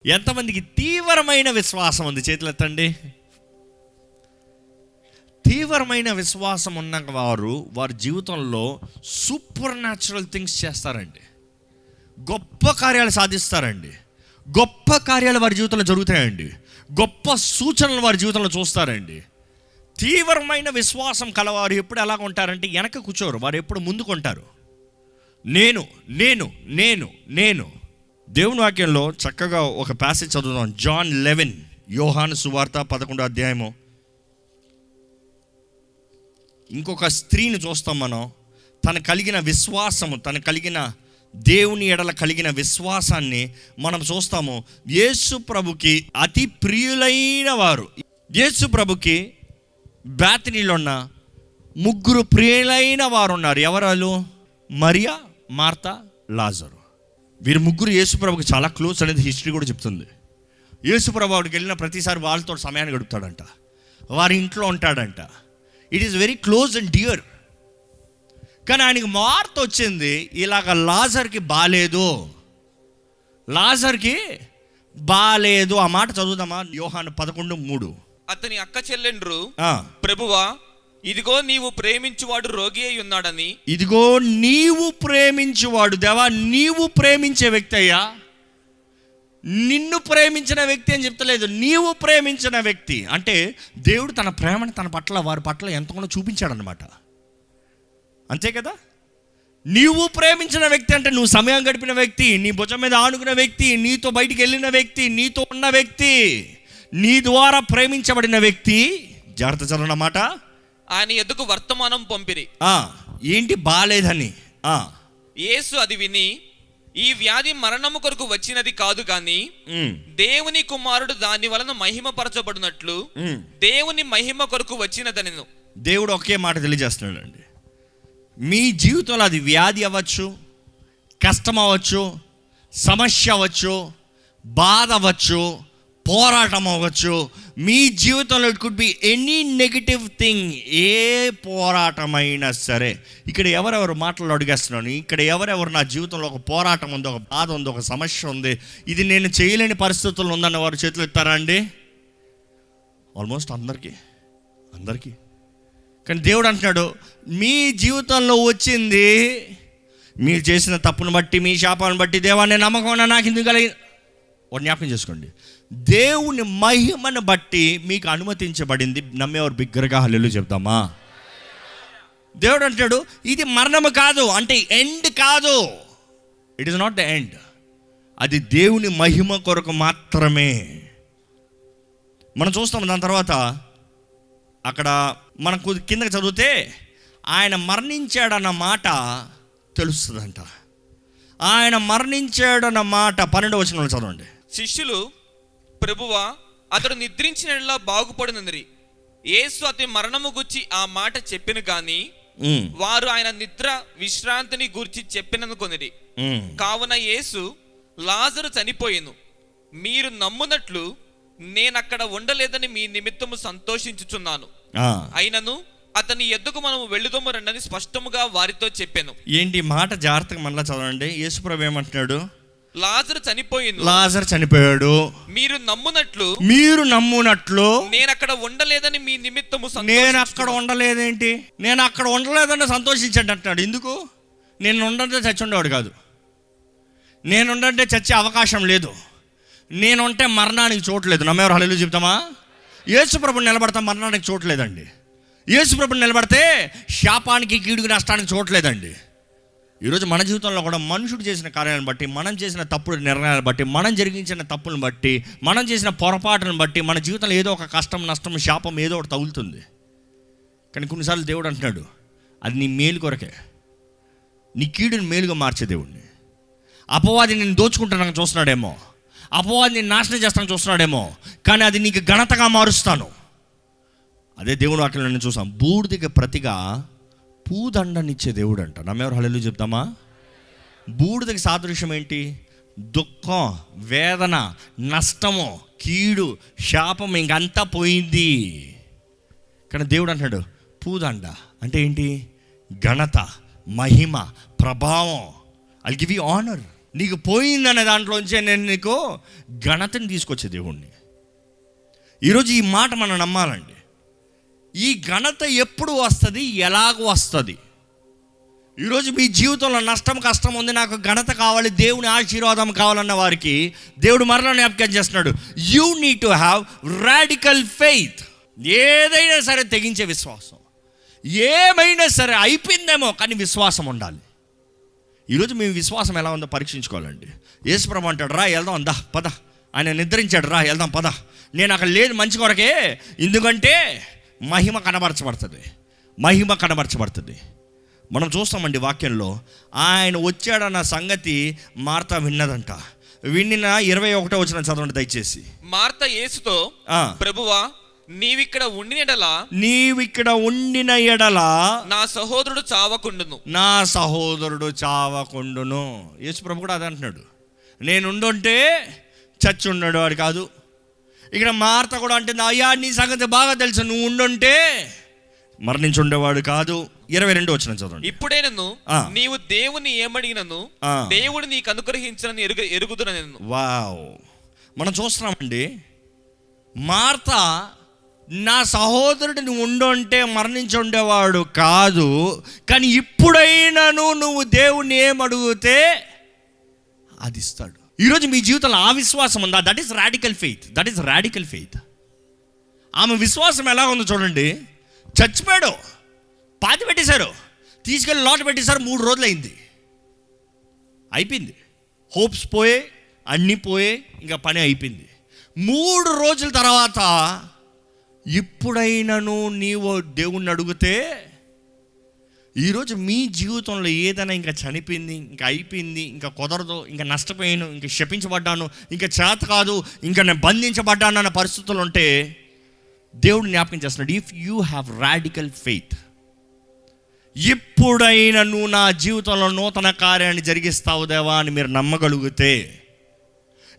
ఎంతమందికి తీవ్రమైన విశ్వాసం ఉంది? చేతులు ఎత్తండి. తీవ్రమైన విశ్వాసం ఉన్న వారు వారి జీవితంలో సూపర్ న్యాచురల్ థింగ్స్ చేస్తారండి. గొప్ప కార్యాలు సాధిస్తారండి. గొప్ప కార్యాలు వారి జీవితంలో జరుగుతాయండి. గొప్ప సూచనలు వారి జీవితంలో చూస్తారండి. తీవ్రమైన విశ్వాసం కలవారు ఎప్పుడు ఎలాగ ఉంటారంటే వెనక కూర్చోరు, వారు ఎప్పుడు ముందుకు ఉంటారు. నేను నేను నేను నేను దేవుని వాక్యంలో చక్కగా ఒక ప్యాసేజ్ చదువుదాం. జాన్ 11, యోహాను సువార్త 11వ అధ్యాయము. ఇంకొక స్త్రీని చూస్తాం మనం. తను కలిగిన విశ్వాసము, తను కలిగిన దేవుని ఎడల కలిగిన విశ్వాసాన్ని మనం చూస్తాము. యేసు ప్రభుకి అతి ప్రియులైన వారు, యేసు ప్రభుకి బేతనీలో ఉన్న 3 ప్రియులైన వారు ఉన్నారు. ఎవరు? మరియా, మార్తా, లాజరు. వీరు 3 యేసు ప్రభుకి చాలా క్లోజ్ అనేది హిస్టరీ కూడా చెప్తుంది. యేసు ప్రభు వాడికి వెళ్ళిన ప్రతిసారి వాళ్ళతో సమయాన్ని గడుపుతాడంట, వారి ఇంట్లో ఉంటాడంట. It is very close and dear. కానీ ఆయనకి మార్త వచ్చింది, ఇలాగ లాజర్కి బాలేదు, లాజర్కి బాలేదు. ఆ మాట చదువుదామా? యోహాను 11:3. అతని అక్క చెల్లెండ్రు, ప్రభువా, ఇదిగో నీవు ప్రేమించువాడు రోగి అయి ఉన్నాడని. ఇదిగో నీవు ప్రేమించువాడు. దేవా, నీవు ప్రేమించే వ్యక్తి అయ్యా. నిన్ను ప్రేమించిన వ్యక్తి అని చెప్తలేదు, నీవు ప్రేమించిన వ్యక్తి. అంటే దేవుడు తన ప్రేమను తన పట్ల, వారి పట్ల ఎంతగానో చూపించాడనమాట. అంతే కదా? నీవు ప్రేమించిన వ్యక్తి అంటే నువ్వు సమయం గడిపిన వ్యక్తి, నీ భుజం మీద ఆనుకున్న వ్యక్తి, నీతో బయటికి వెళ్ళిన వ్యక్తి, నీతో ఉన్న వ్యక్తి, నీ ద్వారా ప్రేమించబడిన వ్యక్తి. జాగ్రత్త చదవనమాట. ఆయన ఎద్దుకు వర్తమానం పంపిరి. ఏంటి? బాలేదని. యేసు అది విని, ఈ వ్యాధి మరణము కొరకు వచ్చినది కాదు గాని దేవుని కుమారుడు దాని వలన మహిమపరచబడినట్లు దేవుని మహిమ కొరకు వచ్చినదనెను. దేవుడు ఒకే మాట తెలియజేస్తున్నాడండి. మీ జీవితంలో అది వ్యాధి అవ్వచ్చు, కష్టం అవ్వచ్చు, సమస్య అవ్వచ్చు, బాధ అవ్వచ్చు, పోరాటం అవ్వచ్చు. మీ జీవితంలో it could be any negative thing. ఏ పోరాటమైనా సరే. ఇక్కడ ఎవరెవరు మాటలు అడిగేస్తున్నాను, ఇక్కడ ఎవరెవరు నా జీవితంలో ఒక పోరాటం ఉంది, ఒక బాధ ఉంది, ఒక సమస్య ఉంది, ఇది నేను చేయలేని పరిస్థితుల్లో ఉందన్న వారు చేతులు ఎత్తారా అండి? ఆల్మోస్ట్ అందరికీ. కానీ దేవుడు అంటున్నాడు, మీ జీవితంలో వచ్చింది మీరు చేసిన తప్పును బట్టి, మీ శాపాన్ని బట్టి, దేవా నేను నమ్మకం నాకు ఇందుకు కలిగి జ్ఞాపకం చేసుకోండి. దేవుని మహిమను బట్టి మీకు అనుమతించబడింది. నమ్మేవారు బిగ్గరగా హల్లెలూయా చెప్తామా? దేవుడు అంటాడు, ఇది మరణము కాదు, అంటే ఎండ్ కాదు. It is not the end. అది దేవుని మహిమ కొరకు మాత్రమే. మనం చూస్తాం. దాని తర్వాత అక్కడ మనకు కిందకి చదివితే ఆయన మరణించాడన్న మాట తెలుస్తుందంట. ఆయన మరణించాడన్న మాట 12వ వచనంలో చదవండి. శిష్యులు, ప్రభువా, అతడు నిద్రించినలా బాగుపడినందిరి. యేసు అతని మరణము గురించి ఆ మాట చెప్పిన గాని వారు ఆయన నిద్ర విశ్రాంతిని గురించి చెప్పిననుకొనిరి. కావున యేసు, లాజరు చనిపోయెను, మీరు నమ్మునట్లు నేనక్కడ ఉండలేదని మీ నిమిత్తము సంతోషించుచున్నాను. అయినను అతని ఎద్దుకు మనము వెళ్ళుదము రండని స్పష్టముగా వారితో చెప్పాను. ఏంటి మాట? జాగ్రత్తగా మనలా చదవండి. యేసు ప్రభు ఏమంటున్నాడు? లాజరు చనిపోయాడు, మీరు నమ్మునట్లు నేను అక్కడ ఉండలేదని మీ నిమిత్తము. నేను అక్కడ ఉండలేదేంటి? నేను అక్కడ ఉండలేదని సంతోషించండి అంటున్నాడు. ఎందుకు? నేను ఉండంటే చచ్చి ఉండేవాడు కాదు. నేను ఉండంటే చచ్చే అవకాశం లేదు. నేను ఉంటే మరణానికి చోట్లేదు. నమ్మేవారు హల్లెలూయా చెప్తామా? యేసు ప్రభుని నిలబడతాం, మరణానికి చోట్లేదండి. యేసు ప్రభుని నిలబడితే శాపానికి, కీడుకు, నష్టానికి చోట్లేదండి. ఈరోజు మన జీవితంలో కూడా మనుషుడు చేసిన కార్యాలను బట్టి, మనం చేసిన తప్పుడు నిర్ణయాలను బట్టి, మనం జరిగించిన తప్పులను బట్టి, మనం చేసిన పొరపాటును బట్టి మన జీవితంలో ఏదో ఒక కష్టం, నష్టం, శాపం ఏదో ఒకటి తగులుతుంది. కానీ కొన్నిసార్లు దేవుడు అంటున్నాడు, అది నీ మేలు కొరకే. నీ కీడుని మేలుగా మార్చే దేవుడిని. అపవాది నేను దోచుకుంటానని చూస్తున్నాడేమో, అపవాది నేను నాశనం చేస్తానని చూస్తున్నాడేమో, కానీ అది నీకు ఘనతగా మారుస్తాను. అదే దేవుని వాక్యంలో నేను చూసాం. బూడిదకి ప్రతిగా పూదండనిచ్చే దేవుడు అంట. నమ్మేవారు హల్లెలూయా చెప్తామా? బూడిదకి సాదృశ్యం ఏంటి? దుఃఖం, వేదన, నష్టము, కీడు, శాపం ఇంకంతా పోయింది. కానీ దేవుడు అంటాడు పూదండ అంటే ఏంటి? ఘనత, మహిమ, ప్రభావం. I give you honour. నీకు పోయిందనే దాంట్లోంచే నేను నీకు ఘనతని తీసుకొచ్చే దేవుణ్ణి. ఈరోజు ఈ మాట మనం నమ్మాలండి. ఈ ఘనత ఎప్పుడు వస్తుంది, ఎలాగ వస్తుంది? ఈరోజు మీ జీవితంలో నష్టం కష్టం ఉంది, నాకు ఘనత కావాలి, దేవుని ఆశీర్వాదం కావాలన్న వారికి దేవుడు మరలా జ్ఞాపకం చేస్తున్నాడు, you need to have radical faith. ఏదైనా సరే తెగించే విశ్వాసం, ఏమైనా సరే అయిపోయిందేమో కానీ విశ్వాసం ఉండాలి. ఈరోజు మీ విశ్వాసం ఎలా ఉందో పరీక్షించుకోవాలండి. యేసుప్రభు అంటాడు, రా వెళ్దాం, అందా పద. ఆయన నిద్రించాడు, రా వెళ్దాం పద. నేను అక్కడ లేదు మంచి కొరకే, ఎందుకంటే మహిమ కనబరచబడుతుంది, మహిమ కనబరచబడుతుంది. మనం చూస్తామండి వాక్యంలో, ఆయన వచ్చాడన్న సంగతి మార్త విన్నదంట. విన్న 21వ వచనం చదవండి దయచేసి. మార్త యేసుతో, ప్రభువా నీవిక్కడ ఉండిన ఎడల నా సహోదరుడు చావకుండును. యేసు ప్రభు కూడా అదే అంటున్నాడు, నేను ఉండుంటే చచ్చి ఉండడు వాడు కాదు. ఇక్కడ మార్త కూడా అంటుంది, అయ్యా నీ సంగతి బాగా తెలుసు, నువ్వు ఉండుంటే మరణించి ఉండేవాడు కాదు. 22వ వచనం చదవండి. ఇప్పుడే నన్ను నీవు దేవుని ఏమడిగినను దేవుడు నీకు అనుగ్రహించనని ఎరుగుదునను. వావ్, మనం చూస్తున్నామండి, మార్త నా సహోదరుడు నువ్వు ఉండుంటే మరణించి ఉండేవాడు కాదు, కానీ ఇప్పుడైనాను నువ్వు దేవుణ్ణి ఏమడిగితే అది ఇస్తాడు. ఈరోజు మీ జీవితంలో ఆ విశ్వాసం ఉందా? That is radical faith, that is radical faith. ఆమె విశ్వాసం ఎలా ఉందో చూడండి. చచ్చిపోయాడు, పాతి పెట్టేశారు, తీసుకెళ్ళి లోటు పెట్టేశారు, 3 రోజులు అయింది, అయిపోయింది. హోప్స్ పోయే, అన్నీ పోయే, ఇంకా పని అయిపోయింది. 3 రోజుల తర్వాత ఇప్పుడైనాను నీవు దేవుణ్ణి అడిగితే, ఈరోజు మీ జీవితంలో ఏదైనా ఇంకా చనిపోయింది, ఇంకా అయిపోయింది, ఇంకా కుదరదు, ఇంకా నష్టపోయాను, ఇంకా శపించబడ్డాను, ఇంకా చేత కాదు, ఇంకా నేను బంధించబడ్డాను అన్న పరిస్థితులు ఉంటే దేవుడు జ్ఞాపకం చేస్తున్నాడు, if you have radical faith, ఇప్పుడైనా నువ్వు నా జీవితంలో నూతన కార్యాన్ని జరిగిస్తావు దేవా అని మీరు నమ్మగలిగితే,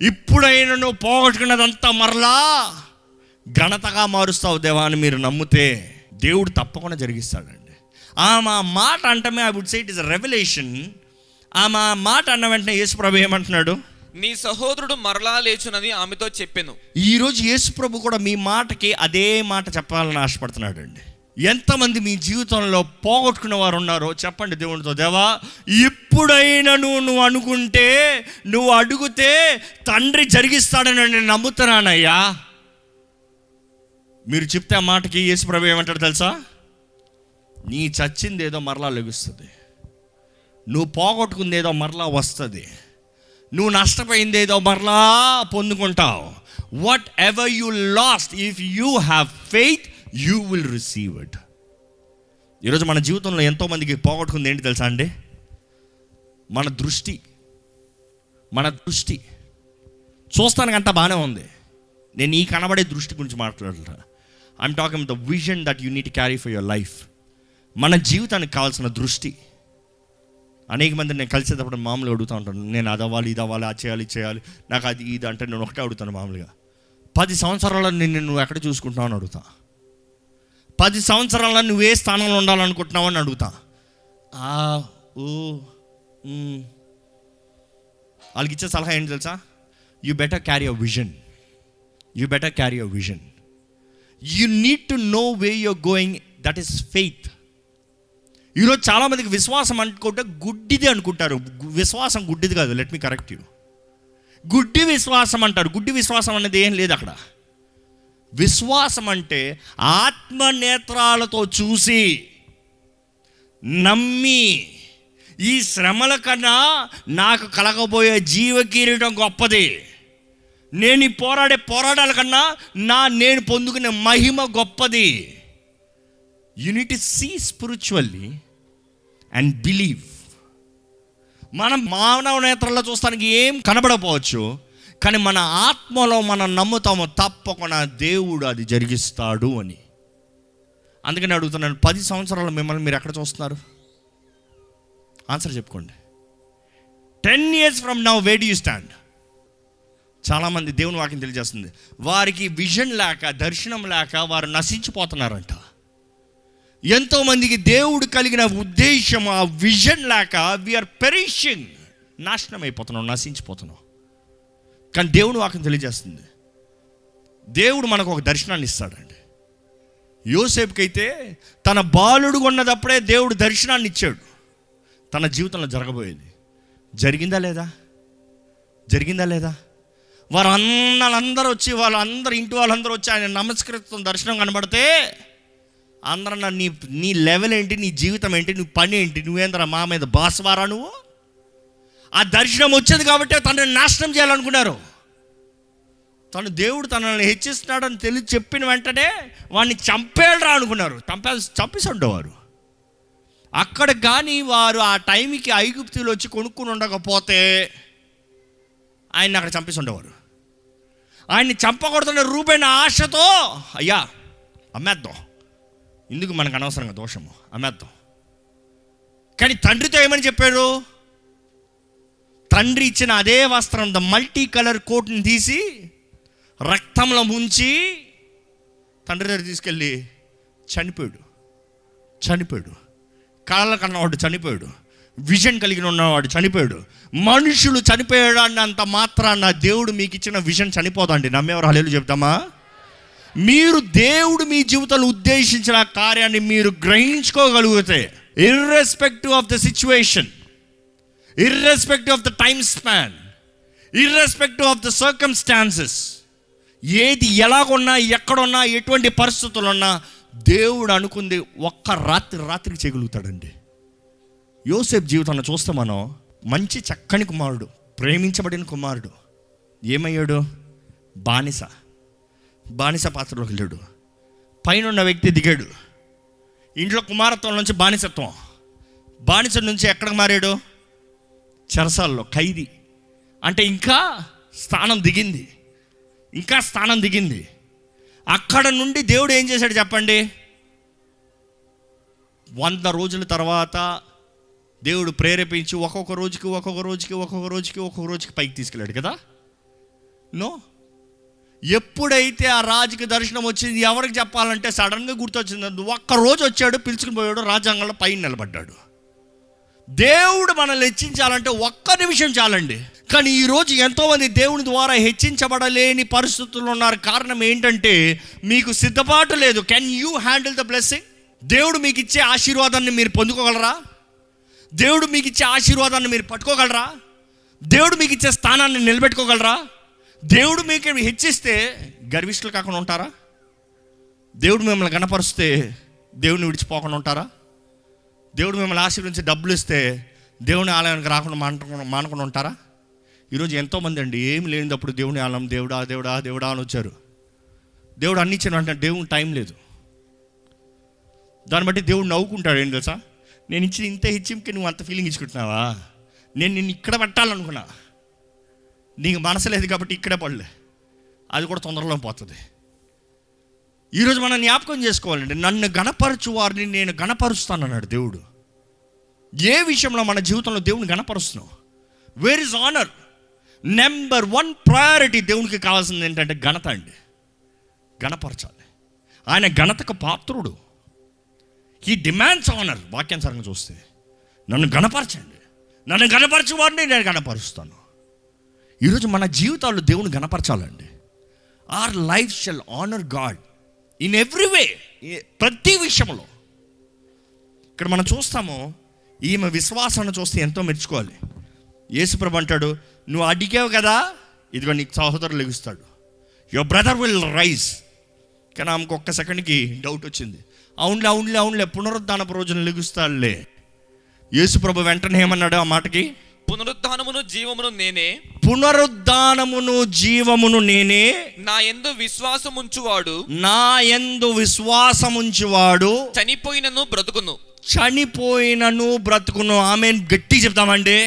ఇప్పుడైనా నువ్వు పోగొట్టుకున్నదంతా మరలా ఘనతగా మారుస్తావు దేవా అని మీరు నమ్మితే దేవుడు తప్పకుండా జరిగిస్తాడండి. ఆమె మాట అంటమే, I would say it is a revolution. ఆమె మాట అన్న వెంటనే యేసుప్రభు ఏమంటున్నాడు, నీ సహోదరుడు మరలా లేచునని ఆమెతో చెప్పాను. ఈరోజు యేసుప్రభు కూడా మీ మాటకి అదే మాట చెప్పాలని ఆశపడుతున్నాడు అండి. ఎంతమంది మీ జీవితంలో పోగొట్టుకున్న వారు ఉన్నారో చెప్పండి దేవునితో, దేవా ఇప్పుడైనా నువ్వు అనుకుంటే, నువ్వు అడిగితే తండ్రి జరిగిస్తాడని నేను నమ్ముతున్నానయ్యా. మీరు చెప్తే ఆ మాటకి యేసుప్రభు ఏమంటాడు తెలుసా, నీ చచ్చింది ఏదో మరలా లెగుస్తుంది, నువ్వు పోగొట్టుకుంది ఏదో మరలా వస్తుంది, నువ్వు నష్టపోయింది ఏదో మరలా పొందుకుంటావు. Whatever you lost, if you have faith you will receive it. ఈరోజు మన జీవితంలో ఎంతోమందికి పోగొట్టుకుంది ఏంటి తెలుసా అండి, మన దృష్టి. చూస్తానికి అంతా బాగానే ఉంది, నేను ఈ కనబడే దృష్టి గురించి మాట్లాడుతున్నా. I'm talking the vision that you need to carry for your life. మన జీవితానికి కావాల్సిన దృష్టి. అనేక మంది నేను కలిసేటప్పుడు మామూలుగా అడుగుతూ ఉంటాను, నేను అది అవ్వాలి, ఇది అవ్వాలి, అది చేయాలి, ఇది చేయాలి, నాకు అది ఇది అంటే నేను ఒకటే అడుగుతాను మామూలుగా, 10 సంవత్సరాల్లో నువ్వు ఎక్కడ చూసుకుంటున్నావు అని అడుగుతా. 10 సంవత్సరాల్లో నువ్వు ఏ స్థానంలో ఉండాలనుకుంటున్నావు అని అడుగుతా. వాళ్ళకి ఇచ్చే సలహా ఏంటి తెలుసా, you better carry your vision. You need to know way you're going, that is faith. ఈరోజు చాలామందికి విశ్వాసం అనుకుంటే గుడ్డిది అనుకుంటారు. విశ్వాసం గుడ్డిది కాదు, లెట్ మీ కరెక్ట్ యూ. గుడ్డి విశ్వాసం అంటారు. గుడ్డి విశ్వాసం అనేది ఏం లేదు అక్కడ. విశ్వాసం అంటే ఆత్మనేత్రాలతో చూసి నమ్మి, ఈ శ్రమల కన్నా నాకు కలగబోయే జీవ కిరీటం గొప్పది, నేను ఈ పోరాటాల కన్నా నేను పొందుకునే మహిమ గొప్పది. You need to see spiritually and believe. మనం మానవ నేత్రాల్లో చూస్తానికి ఏం కనబడకపోవచ్చు, కానీ మన ఆత్మలో మనం నమ్ముతాము తప్పకుండా దేవుడు అది జరిగిస్తాడు అని. అందుకని అడుగుతున్నాను, 10 సంవత్సరాలు మిమ్మల్ని మీరు ఎక్కడ చూస్తున్నారు? ఆన్సర్ చెప్పుకోండి. 10 years from now where do you stand? చాలామంది దేవుని వాక్యం తెలియజేస్తుంది, వారికి విజన్ లేక, దర్శనం లేక వారు నశించిపోతున్నారంట. ఎంతోమందికి దేవుడు కలిగిన ఉద్దేశం, ఆ విజన్ లేక వీఆర్ పెరిషింగ్. నాశనం అయిపోతున్నావు, నశించిపోతున్నావు. కానీ దేవుని వాక్యం తెలియజేస్తుంది, దేవుడు మనకు ఒక దర్శనాన్ని ఇస్తాడండి. యోసేపుకైతే తన బాలుడు ఉన్నదప్పుడే దేవుడు దర్శనాన్ని ఇచ్చాడు. తన జీవితంలో జరగబోయేది జరిగిందా లేదా? జరిగిందా లేదా? వాళ్ళందరూ వచ్చి ఇంటి వాళ్ళందరూ వచ్చి ఆయన నమస్కరిస్తున్న దర్శనం కనబడితే అందరూ నీ లెవెల్ ఏంటి, నీ జీవితం ఏంటి, నువ్వు పని ఏంటి, నువ్వేంద్ర మా మీద బాస్వారా నువ్వు? ఆ దర్శనం వచ్చేది కాబట్టి తనని నాశనం చేయాలనుకున్నారు. దేవుడు తనని హెచ్చిస్తున్నాడని తెలిసి చెప్పిన వెంటనే వాడిని చంపేళ్ళరా అనుకున్నారు. చంపేసి ఉండేవారు. అక్కడ కానీ వారు ఆ టైంకి ఐగుప్తులు వచ్చి కొనుక్కుని ఉండకపోతే ఆయన్ని అక్కడ చంపేసి ఉండేవారు. ఆయన్ని చంపకూడదన్న రూపైన ఆశతో అయ్యా అమ్మేద్దాం, ఇందుకు మనకు అనవసరంగా దోషము, అమ్మేద్దాం. కానీ తండ్రితో ఏమని చెప్పాడు? తండ్రి ఇచ్చిన అదే వస్త్రం, ద మల్టీ కలర్ కోట్ని తీసి రక్తంలో ముంచి తండ్రి దగ్గర తీసుకెళ్ళి చనిపోయాడు. కళ్ళ కన్నవాడు చనిపోయాడు, విజన్ కలిగిన ఉన్నవాడు చనిపోయాడు. మనుషులు చనిపోయాడు అన్నంత మాత్రాన దేవుడు మీకు ఇచ్చిన విజన్ చనిపోదండి. నమ్మేవారు హల్లెలూయా చెప్తామా? దేవుడు మీ జీవితంలో ఉద్దేశించిన కార్యాన్ని మీరు గ్రహించుకోగలిగితే, irrespective of the situation, irrespective of the time span, irrespective of the circumstances, ఏది ఎలాగున్నా, ఎక్కడున్నా, ఎటువంటి పరిస్థితులు ఉన్నా దేవుడు అనుకుంది ఒక్క రాత్రికి చేయగలుగుతాడండి. యోసేపు జీవితంలో చూస్తే మనం మంచి చక్కని కుమారుడు, ప్రేమించబడిన కుమారుడు ఏమయ్యాడు? బానిస పాత్రలోకి వెళ్ళాడు. పైన ఉన్న వ్యక్తి దిగాడు. ఇంట్లో కుమారత్వం నుంచి బానిసత్వం, బానిస నుంచి ఎక్కడికి మారాడు? చెరసాల్లో ఖైదీ. అంటే ఇంకా స్థానం దిగింది. అక్కడ నుండి దేవుడు ఏం చేశాడు చెప్పండి? 100 రోజుల తర్వాత దేవుడు ప్రేరేపించి ఒక్కొక్క రోజుకి పైకి తీసుకెళ్ళాడు కదా. ఎప్పుడైతే ఆ రాజుకి దర్శనం వచ్చింది, ఎవరికి చెప్పాలంటే సడన్గా గుర్తొచ్చింది. ఒక్క రోజు వచ్చాడు, పిలుచుకుని పోయాడు, రాజ్యాంగంలో పైన నిలబడ్డాడు. దేవుడు మనల్ని హెచ్చించాలంటే ఒక్క నిమిషం చాలండి. కానీ ఈరోజు ఎంతోమంది దేవుని ద్వారా హెచ్చించబడలేని పరిస్థితుల్లో ఉన్నారు. కారణం ఏంటంటే మీకు సిద్ధపాటు లేదు. Can you handle the blessing? దేవుడు మీకు ఇచ్చే ఆశీర్వాదాన్ని మీరు పొందుకోగలరా? దేవుడు మీకు ఇచ్చే ఆశీర్వాదాన్ని మీరు పట్టుకోగలరా? దేవుడు మీకు ఇచ్చే స్థానాన్ని నిలబెట్టుకోగలరా? దేవుడు మీకు హెచ్చిస్తే గర్విష్ఠులు కాకుండా ఉంటారా? దేవుడు మిమ్మల్ని గణపరిస్తే దేవుడిని విడిచిపోకుండా ఉంటారా? దేవుడు మిమ్మల్ని ఆశీర్వదించి డబ్బులు ఇస్తే దేవుని ఆలయానికి రాకుండా మానకుండా ఉంటారా? ఈరోజు ఎంతోమంది అండి ఏమి లేనిదప్పుడు దేవుని ఆలయం దేవుడా అని వచ్చారు. దేవుడు అన్ని ఇచ్చిన అంటే దేవుని టైం లేదు. దాన్ని బట్టి దేవుడు నవ్వుకుంటాడు. ఏం తెలుసా? నేను ఇచ్చిన ఇంత హెచ్చింకి నువ్వు అంత ఫీలింగ్ ఇచ్చుకుంటున్నావా? నేను నిన్ను ఇక్కడ పెట్టాలనుకున్నా, నీకు మనసు లేదు కాబట్టి ఇక్కడే పడలే, అది కూడా తొందరలో పోతుంది. ఈరోజు మనం జ్ఞాపకం చేసుకోవాలండి, నన్ను గణపరచు వారిని నేను గణపరుస్తాను అన్నాడు దేవుడు. ఏ విషయంలో మన జీవితంలో దేవుని గణపరుస్తున్నాం? Where is honour? Number 1 priority దేవునికి కావాల్సింది ఏంటంటే ఘనత అండి. గణపరచాలి. ఆయన ఘనతకు పాత్రుడు. He demands honour. వాక్యానుసారంగా చూస్తే నన్ను గణపరచండి, నన్ను గణపరచు వారిని నేను గణపరుస్తాను. ఈరోజు మన జీవితాల్లో దేవుని గణపరచాలండి. Our life shall honour God in every way, ప్రతి విషయంలో. ఇక్కడ మనం చూస్తాము, ఈమె విశ్వాసాన్ని చూస్తే ఎంతో మెచ్చుకోవాలి. యేసుప్రభు అంటాడు, నువ్వు అడిగావు కదా, ఇదిగో నీకు సహోదరులు లెగుస్తాడు, యువర్ బ్రదర్ విల్ రైజ్. కానీ ఆమెకు ఒక్క సెకండ్కి డౌట్ వచ్చింది. అవునులే పునరుద్ధానపు రోజున లెగుస్తాడులే. యేసుప్రభు వెంటనే ఏమన్నాడు ఆ మాటకి? పునరుద్ధానమును జీవమును నేనే, నా యందు విశ్వాసముంచువాడు చనిపోయినను బ్రతుకును. ఆమెన్ గట్టి చెప్తామండి.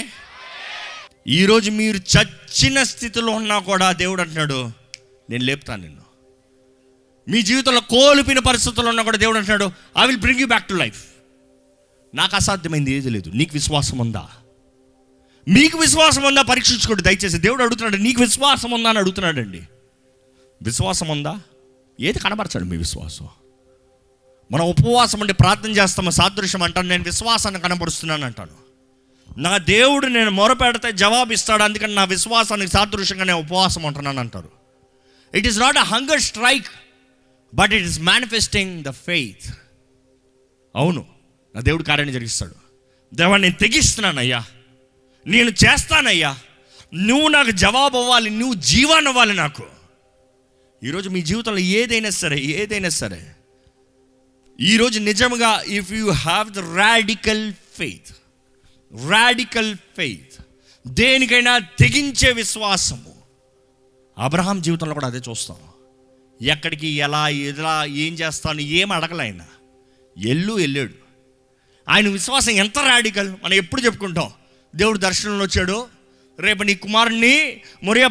ఈరోజు మీరు చచ్చిన స్థితిలో ఉన్నా కూడా దేవుడు అంటున్నాడు, నేను లేపుతాను నిన్ను. మీ జీవితంలో కోల్పోయిన పరిస్థితుల్లో ఉన్నా కూడా దేవుడు అంటున్నాడు, I will bring you back to life. నాకు అసాధ్యమైంది ఏది లేదు. నీకు విశ్వాసం ఉందా? మీకు విశ్వాసం ఉందా? పరీక్షించుకోండి దయచేసి. దేవుడు అడుగుతున్నాడు, నీకు విశ్వాసం ఉందా అని అడుగుతున్నాడండి. విశ్వాసం ఉందా? ఏది కనబరచాడు మీ విశ్వాసం? మనం ఉపవాసం అంటే ప్రార్థన చేస్తాము, సాదృశ్యం అంటాను, నేను విశ్వాసాన్ని కనబరుస్తున్నాను అంటాను. నా దేవుడు నేను మొరపెడితే జవాబు ఇస్తాడు, అందుకని నా విశ్వాసానికి సాదృశ్యంగా నేను ఉపవాసం ఉంటున్నాను అంటారు. It is not a hunger strike, but it is manifesting the faith. అవును, నా దేవుడు కార్యాన్ని జరిగిస్తాడు. దేవా నేను తెగిస్తున్నానయ్యా, నేను చేస్తానయ్యా, నువ్వు నాకు జవాబు అవ్వాలి, నువ్వు జీవాన్ని అవ్వాలి నాకు. ఈరోజు మీ జీవితంలో ఏదైనా సరే ఈరోజు నిజంగా if you have the radical faith, దేనికైనా తెగించే విశ్వాసము. అబ్రహాం జీవితంలో కూడా అదే చూస్తాం. ఎక్కడికి ఎలా ఏం చేస్తాను ఏం అడగలే ఆయన, వెళ్ళాడు. ఆయన విశ్వాసం ఎంత రాడికల్. మనం ఎప్పుడు చెప్పుకుంటాం, దేవుడు దర్శనంలో వచ్చాడు, రేపు నీ కుమారుణ్ణి మొరియా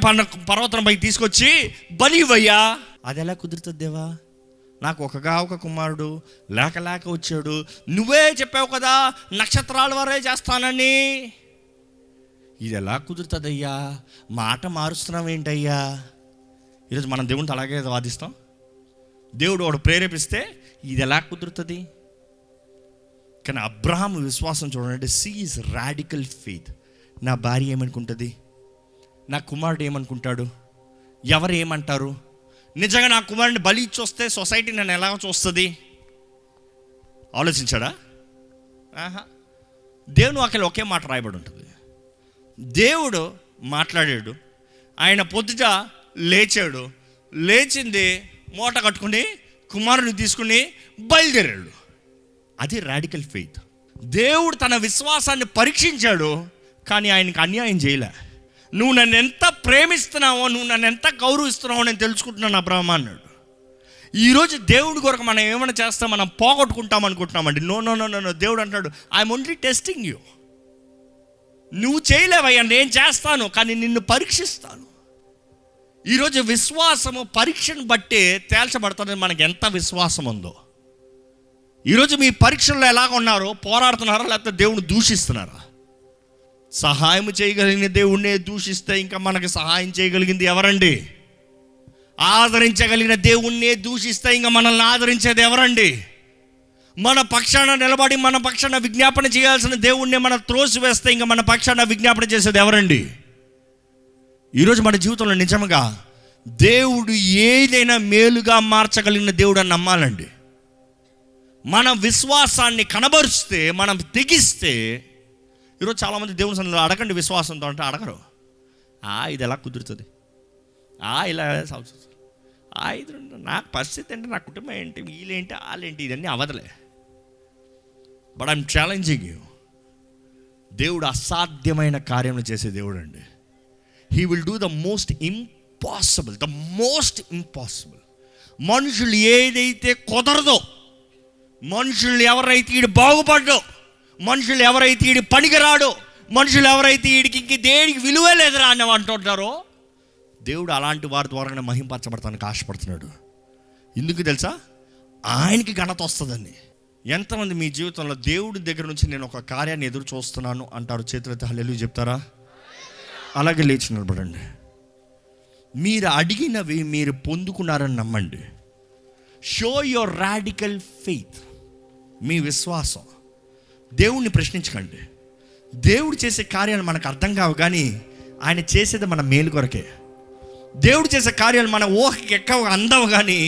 పర్వతంపై తీసుకొచ్చి బలివయ్యా. అది ఎలా కుదురుతుంది దేవా, నాకు ఒక కుమారుడు లేక వచ్చాడు, నువ్వే చెప్పావు కదా నక్షత్రాల వరే చేస్తానని. ఇది ఎలా కుదురుతుందయ్యా, మాట మారుస్తున్నావు ఏంటయ్యా. ఈరోజు మనం దేవునితో అలాగే వాదిస్తాం. దేవుడు వాడు ప్రేరేపిస్తే ఇది ఎలా కుదురుతుంది. కానీ అబ్రహాము విశ్వాసం చూడండి, సీజ్ రాడికల్ ఫెయిత్. నా భార్య ఏమనుకుంటుంది, నా కుమారుడు ఏమనుకుంటాడు, ఎవరు ఏమంటారు, నిజంగా నా కుమారుడిని బలి ఇచ్చి వస్తే సొసైటీ నన్ను ఎలా చూస్తుంది ఆలోచించాడా? దేవుని వాక్యంలో ఒకే మాట రాయబడి ఉంటుంది. దేవుడు మాట్లాడాడు, ఆయన పొద్దుట లేచాడు, లేచింది మూట కట్టుకుని కుమారుని తీసుకుని బయలుదేరాడు. అది రాడికల్ ఫెయిత్. దేవుడు తన విశ్వాసాన్ని పరీక్షించాడు, కానీ ఆయనకు అన్యాయం చేయలే. నువ్వు నన్ను ఎంత ప్రేమిస్తున్నావో, నువ్వు నన్ను ఎంత గౌరవిస్తున్నావో నేను తెలుసుకుంటున్నాను అబ్రహాం అన్నాడు. ఈరోజు దేవుడి కొరకు మనం ఏమైనా చేస్తాం, మనం పోగొట్టుకుంటాం అనుకుంటున్నామండి. నో నో నో నో దేవుడు అంటాడు, ఐఎమ్ ఓన్లీ టెస్టింగ్ యూ. నువ్వు చేయలేవయ్యా, నేను చేస్తాను, కానీ నిన్ను పరీక్షిస్తాను. ఈరోజు విశ్వాసము పరీక్షను బట్టే తేల్చబడుతుంది మనకి ఎంత విశ్వాసం ఉందో. ఈరోజు మీ పరీక్షల్లో ఎలాగ ఉన్నారో, పోరాడుతున్నారా లేకపోతే దేవుని దూషిస్తున్నారా? సహాయం చేయగలిగిన దేవుణ్ణే దూషిస్తే ఇంకా మనకు సహాయం చేయగలిగింది ఎవరండి? ఆదరించగలిగిన దేవుణ్ణే దూషిస్తే ఇంకా మనల్ని ఆదరించేది ఎవరండి? మన పక్షాన నిలబడి మన పక్షాన విజ్ఞాపన చేయాల్సిన దేవుణ్ణి మనం త్రోసివేస్తే ఇంకా మన పక్షాన విజ్ఞాపన చేసేది ఎవరండి? ఈరోజు మన జీవితంలో నిజంగా దేవుడు ఏదైనా మేలుగా మార్చగలిగిన దేవుడు అని నమ్మాలండి. మన విశ్వాసాన్ని కనబరుస్తే, మనం తెగిస్తే. ఈరోజు చాలామంది దేవుని సన్నిధిలో అడగండి విశ్వాసంతో అంటే అడగరు. ఇది ఎలా కుదురుతుంది, ఇలా ఇది నాకు పరిస్థితి ఏంటి, నా కుటుంబం ఏంటి, వీళ్ళేంటి వాళ్ళేంటి, ఇదన్నీ అవదలే. బట్ ఐఎమ్ ఛాలెంజింగ్ యూ, దేవుడు అసాధ్యమైన కార్యములు చేసే దేవుడు అండి. He will do the most impossible. మనుషులు ఏదైతే కుదరదో, మనుషులు ఎవరైతే ఈడు బాగుపడ్డో, మనుషులు ఎవరైతే ఈడు పనికిరాడో, మనుషులు ఎవరైతే ఈడికి ఇంక దేనికి విలువే లేదురా అని అంటుంటారో, దేవుడు అలాంటి వారి ద్వారానే మహింపరచబడతానికి ఆశపడుతున్నాడు. ఎందుకు తెలుసా? ఆయనకి ఘనత వస్తుందండి. ఎంతమంది మీ జీవితంలో దేవుడి దగ్గర నుంచి నేను ఒక కార్యాన్ని ఎదురు చూస్తున్నాను అంటారు? చేతులైతే హల్లెలూయా చెప్తారా? అలాగే లేచి నిలబడండి. మీరు అడిగినవి మీరు పొందుకున్నారని నమ్మండి. Show your radical faith. మీ విశ్వాసం. దేవుణ్ణి ప్రశ్నించకండి. దేవుడు చేసే కార్యాలు మనకు అర్థం కావు, కానీ ఆయన చేసేది మన మేలు కొరకే. దేవుడు చేసే కార్యాలు మన ఊహకి ఎక్కువ అందవు, కానీ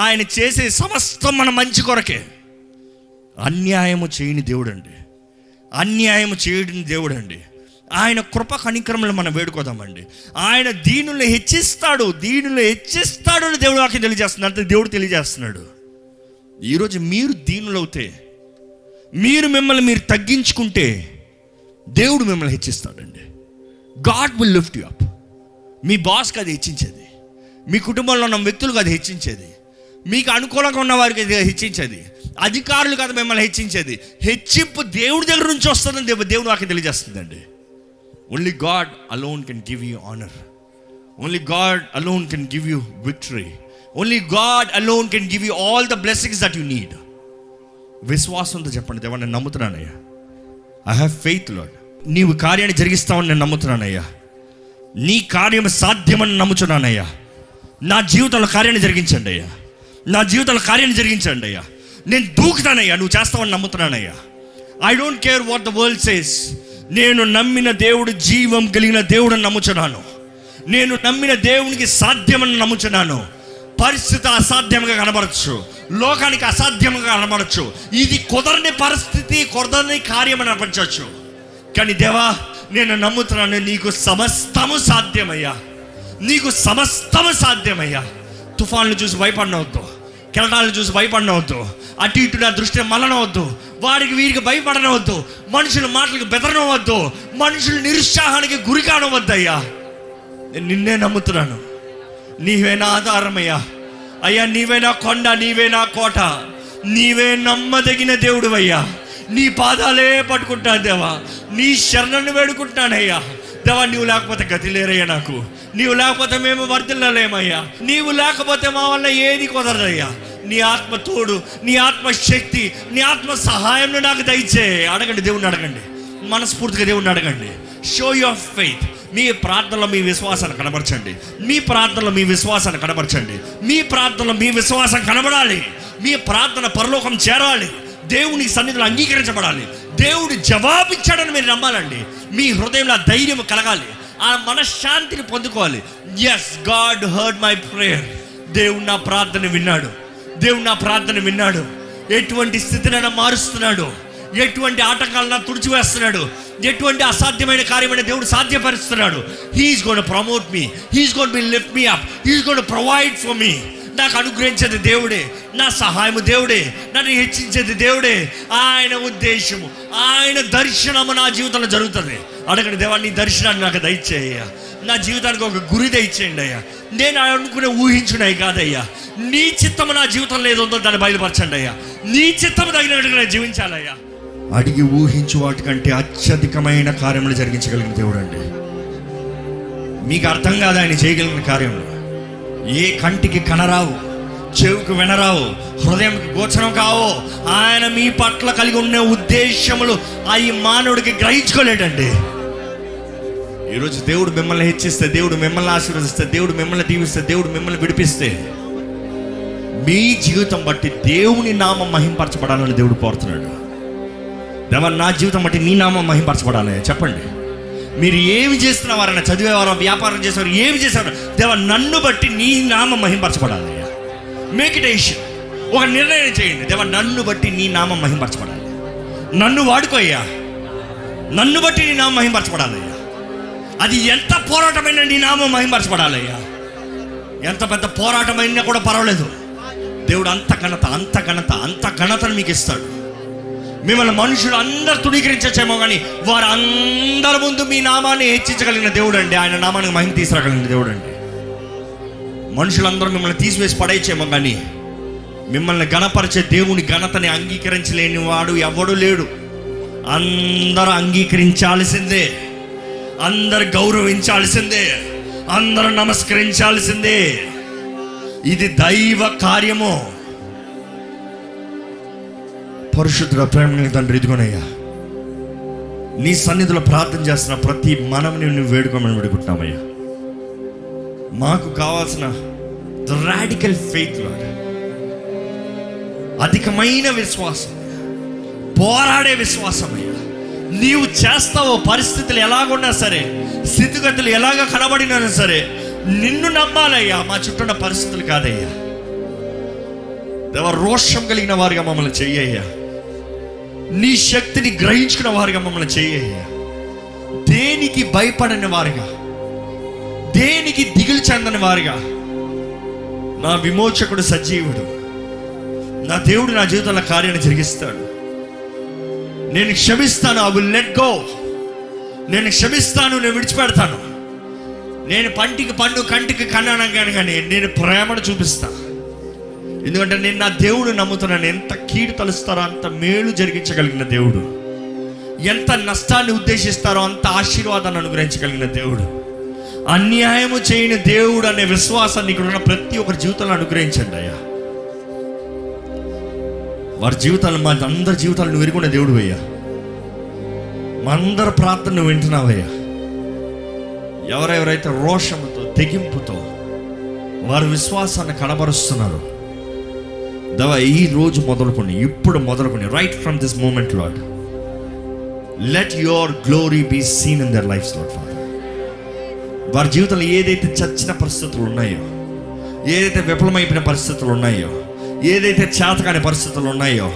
ఆయన చేసే సమస్తం మన మంచి కొరకే. అన్యాయము చేయని దేవుడు అండి, అన్యాయము చేయని దేవుడు అండి. ఆయన కృప కనికరములు మనం వేడుకోదామండి. ఆయన దీనుల్ని హెచ్చిస్తాడు అని దేవుడు వాక్యం తెలియజేస్తున్నాడు. అంటే దేవుడు తెలియజేస్తున్నాడు. ఈరోజు మీరు దీనులవుతే, మీరు మిమ్మల్ని మీరు తగ్గించుకుంటే, దేవుడు మిమ్మల్ని హెచ్చిస్తాడండి. God will lift you up. మీ బాస్కి అది హెచ్చించేది, మీ కుటుంబంలో ఉన్న వ్యక్తులకు అది హెచ్చించేది, మీకు అనుకూలంగా ఉన్న వారికి అది హెచ్చించేది, అధికారులు కాదు మిమ్మల్ని హెచ్చించేది. హెచ్చింపు దేవుడి దగ్గర నుంచి వస్తుందని దేవుడు వాక్యం తెలియజేస్తుందండి. Only God alone can give you honor. Only God alone can give you victory. Only God alone can give you all the blessings that you need. విశ్వాసంతో చెప్పండి, దేవా నేను నమ్ముతున్నానయ్యా. I have faith, Lord. నీవు కార్యాన్ని జరిగిస్తావని నేను నమ్ముతున్నానయ్యా. నీ కార్యం సాధ్యమని నమ్ముతున్నానయ్యా. నా జీవితంలో కార్యాన్ని జరిగించండి అయ్యా. నా జీవితంలో కార్యాన్ని జరిగించండి అయ్యా. నేను దూకుతానయ్యా, నువ్వు చేస్తావని నమ్ముతున్నానయ్యా. I don't care what the world says. నేను నమ్మిన దేవుడు జీవం కలిగిన దేవుడు నమ్ముచున్నాను. నేను నమ్మిన దేవునికి సాధ్యమని నమ్ముచున్నాను. పరిస్థితి అసాధ్యంగా కనబడచ్చు, లోకానికి అసాధ్యంగా కనబడచ్చు, ఇది కుదరని పరిస్థితి, కుదరని కార్యం అని అనిపించవచ్చు. కానీ దేవా, నేను నమ్ముతున్నాను, నీకు సమస్తము సాధ్యమయ్యా, నీకు సమస్తము సాధ్యమయ్యా. తుఫాన్లు చూసి భయపడనవద్దు, కెరటాలను చూసి భయపడనవద్దు, అటు ఇటు నా దృష్టి మళ్ళనవద్దు, వారికి వీరికి భయపడనవద్దు, మనుషుల మాటలకు బెదరనవద్దు, మనుషుల నిరుత్సాహానికి గురి కానవద్దయ్యా. నేను నిన్నే నమ్ముతున్నాను. నీవే నా ఆధారమయ్యా. అయ్యా, నీవే నా కొండ, నీవే నా కోట, నీవే నమ్మదగిన దేవుడు అయ్యా. నీ పాదాలే పట్టుకుంటాను దేవా, నీ శరణను వేడుకుంటానయ్యా. దేవా, నీవు లేకపోతే గతి లేరయ్యా, నాకు నీవు లేకపోతే మేము వర్ధిల్లలేమయ్యా, నీవు లేకపోతే మా వల్ల ఏది కుదరదయ్యా. నీ ఆత్మ తోడు, నీ ఆత్మ శక్తి, నీ ఆత్మ సహాయం నాకు దయచేయి. అడగండి, దేవుణ్ణి అడగండి, మనస్ఫూర్తిగా దేవుణ్ణి అడగండి. Show your faith. మీ ప్రార్థనలో మీ విశ్వాసాన్ని కనబరచండి, మీ ప్రార్థనలో మీ విశ్వాసాన్ని కనబరచండి, మీ ప్రార్థనలో మీ విశ్వాసం కనబడాలి. మీ ప్రార్థన పరలోకం చేరాలి, దేవుని సన్నిధిలో అంగీకరించబడాలి, దేవుడు జవాబిచ్చాడని మీరు నమ్మాలండి. మీ హృదయంలో ధైర్యం కలగాలి, ఆ మనశ్శాంతిని పొందుకోవాలి. Yes, God heard my prayer. దేవుడు నా ప్రార్థన విన్నాడు, దేవుడు నా ప్రార్థన విన్నాడు. ఎటువంటి స్థితినైనా మారుస్తున్నాడు, ఎటువంటి ఆటంకాలను తుడిచివేస్తున్నాడు, ఎటువంటి అసాధ్యమైన కార్యమైన దేవుడు సాధ్యపరుస్తున్నాడు. He's gonna promote me, he's gonna lift me up, he's gonna provide for me. నాకు అనుగ్రహించేది దేవుడే, నా సహాయము దేవుడే, నన్ను హెచ్చించేది దేవుడే. ఆయన ఉద్దేశము, ఆయన దర్శనము నా జీవితంలో జరుగుతుంది. అడగండి, దేవా, నీ దర్శనాన్ని నాకు దయచేయ్యా, నా జీవితానికి ఒక గురి దయచేయండి అయ్యా. నేను అనుకునే ఊహించున్నాయి కాదయ్యా, నీ చిత్తము నా జీవితంలో ఏదో దాన్ని బయలుపరచండి అయ్యా. నీ చిత్తము తగినట్టుగా నేను జీవించాలయ్యా. అడిగి ఊహించు వాటికంటే అత్యధికమైన కార్యములు జరిగించగలిగిన దేవుడు అండి. మీకు అర్థం కాదు ఆయన చేయగలిగిన కార్యములు. ఏ కంటికి కనరావు, చెవుకు వినరావు, హృదయంకి గోచరం కావో. ఆయన మీ పట్ల కలిగి ఉన్న ఉద్దేశములు ఈ మానవుడికి గ్రహించుకోలేడండి. ఈరోజు దేవుడు మిమ్మల్ని హెచ్చిస్తే, దేవుడు మిమ్మల్ని ఆశీర్వదిస్తే, దేవుడు మిమ్మల్ని దీవిస్తే, దేవుడు మిమ్మల్ని విడిపిస్తే, మీ జీవితం బట్టి దేవుని నామం మహింపరచబడాలని దేవుడు కోరుతున్నాడు. దేవా, నా జీవితం బట్టి నీ నామం మహింపరచబడాలి. చెప్పండి, మీరు ఏమి చేస్తున్నవారైనా, చదివేవారు, వ్యాపారం చేసేవారు, ఏమి చేసేవారు, దేవా, నన్ను బట్టి నీ నామం మహింపరచబడాలి. Make it ఏషన్. ఒక నిర్ణయం చేయండి, దేవా, నన్ను బట్టి నీ నామం మహింపరచబడాలి. నన్ను వాడుకోయ్యా, నన్ను బట్టి నీ నామం మహింపరచబడాలయ్యా. అది ఎంత పోరాటమైనా నీ నామం మహింపరచబడాలయ్యా. ఎంత పెద్ద పోరాటమైనా కూడా పర్వాలేదు, దేవుడు అంత ఘనత, అంత ఘనత, అంత ఘనతను మీకు ఇస్తాడు. మిమ్మల్ని మనుషులు అందరు తృణీకరించచ్చేమో, కానీ వారు అందరి ముందు మీ నామాన్ని హెచ్చించగలిగిన దేవుడు అండి. ఆయన నామానికి మహిమ తీసుకురాగలిగిన దేవుడు అండి. మనుషులందరూ మిమ్మల్ని తీసివేసి పడేయచ్చేమో, కానీ మిమ్మల్ని ఘనపరిచే దేవుని ఘనతని అంగీకరించలేని వాడు ఎవడు లేడు. అందరూ అంగీకరించాల్సిందే, అందరు గౌరవించాల్సిందే, అందరూ నమస్కరించాల్సిందే. ఇది దైవ కార్యము. పరిశుద్ధుడ, ప్రేమ తండ్రి, ఇదిగోనయ్యా, నీ సన్నిధిలో ప్రార్థన చేస్తున్న ప్రతి మనముని నువ్వు వేడుకోమని వేడుకుంటున్నామయ్యా. మాకు కావాల్సిన రాడికల్ ఫెయిత్, అధికమైన విశ్వాసం, పోరాడే విశ్వాసం అయ్యా. నీవు చేస్తావో, పరిస్థితులు ఎలాగున్నా సరే, స్థితిగతులు ఎలాగ కనబడినా సరే, నిన్ను నమ్మాలయ్యా. మా చుట్టూ ఉన్న పరిస్థితులు కాదయ్యా. దేవా, రోషం కలిగిన వారిగా మమ్మల్ని చెయ్యయ్యా. నీ శక్తిని గ్రహించుకున్న వారిగా మమ్మల్ని చెయ్యయ్యా. దేనికి భయపడని వారిగా, దేనికి దిగులు చెందని వారిగా. నా విమోచకుడు సజీవుడు, నా దేవుడు నా జీవితంలో కార్యాన్ని జరిగిస్తాడు. నేను క్షమిస్తాను, ఐ విల్ లెట్ గో. నేను క్షమిస్తాను, నేను విడిచిపెడతాను. నేను పంటికి పండు, కంటికి కన్నాను కానీ నేను ప్రేమను చూపిస్తాను. ఎందుకంటే నేను నా దేవుడు నమ్ముతున్నాను. ఎంత కీడు తలుస్తారో అంత మేలు జరిగించగలిగిన దేవుడు, ఎంత నష్టాన్ని ఉద్దేశిస్తారో అంత ఆశీర్వాదాన్ని అనుగ్రహించగలిగిన దేవుడు, అన్యాయము చేయని దేవుడు అనే విశ్వాసాన్ని ఇక్కడ ఉన్న ప్రతి ఒక్కరి జీవితంలో అనుగ్రహించండి అయ్యా. వారి జీవితాలు, మా అందరి జీవితాలు నువ్వు ఎరుగున్న దేవుడు అయ్యా. మా అందరి ప్రార్థన నువ్వు వింటున్నావయ్యా. ఎవరెవరైతే రోషముతో, తెగింపుతో వారి విశ్వాసాన్ని కనబరుస్తున్నారు, దేవా, ఈ రోజు మొదలుకొని, ఇప్పుడు మొదలుకొని, right from this moment Lord, let your glory be seen in their life Lord Father. వారి జీవితంలో ఏదైతే చచ్చిన పరిస్థితులు ఉన్నాయో, ఏదైతే విఫలమైపోయిన పరిస్థితులు ఉన్నాయో, ఏదైతే చేతకాని పరిస్థితులు ఉన్నాయో,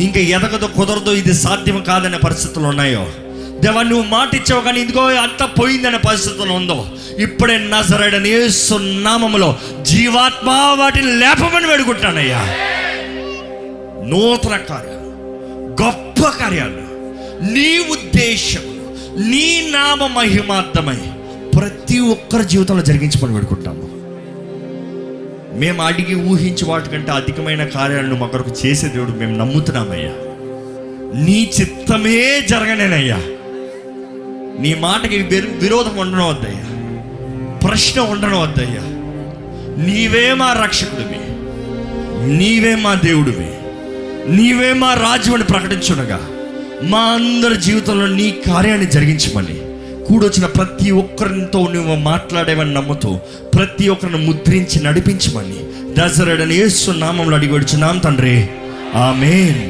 ఇంకా ఎదగదో కుదరదో ఇది సాధ్యం కాదనే పరిస్థితులు ఉన్నాయో, దేవా నువ్వు మాట ఇచ్చావు కానీ ఇదిగో అంతా పోయిందనే పరిస్థితులు ఉందో, ఇప్పుడే నజరేయుడైన యేసు నామములో జీవాత్మ వాటిని లేపమని వేడుకుంటానయ్యా. నూతన కార్యాలు, గొప్ప కార్యాలు, నీ ఉద్దేశం, నీ నామ మహిమార్థమై ప్రతి ఒక్కరి జీవితంలో జరిగించమని వేడుకుంటాము. మేము అడిగి ఊహించి వాటికంటే అధికమైన కార్యాలను మా కొరకు చేసే దేవుడు మేము నమ్ముతున్నామయ్యా. నీ చిత్తమే జరగనేనయ్యా. నీ మాటకి విరోధం ఉండడం వద్దయ్యా, ప్రశ్న ఉండడం వద్దయ్యా. నీవే మా రక్షకుడివి, నీవే మా దేవుడివి, నీవే మా రాజ్యాన్ని ప్రకటించునగా మా అందరి జీవితంలో నీ కార్యాన్ని జరిగించమని కూడొచ్చిన ప్రతి ఒక్కరితో నువ్వు మాట్లాడేవని నమ్ముతూ ప్రతి ఒక్కరిని ముద్రించి నడిపించమని నజరేయుడైన యేసు నామములో అడిగి వేడుచున్నాం తండ్రి, ఆమేన్.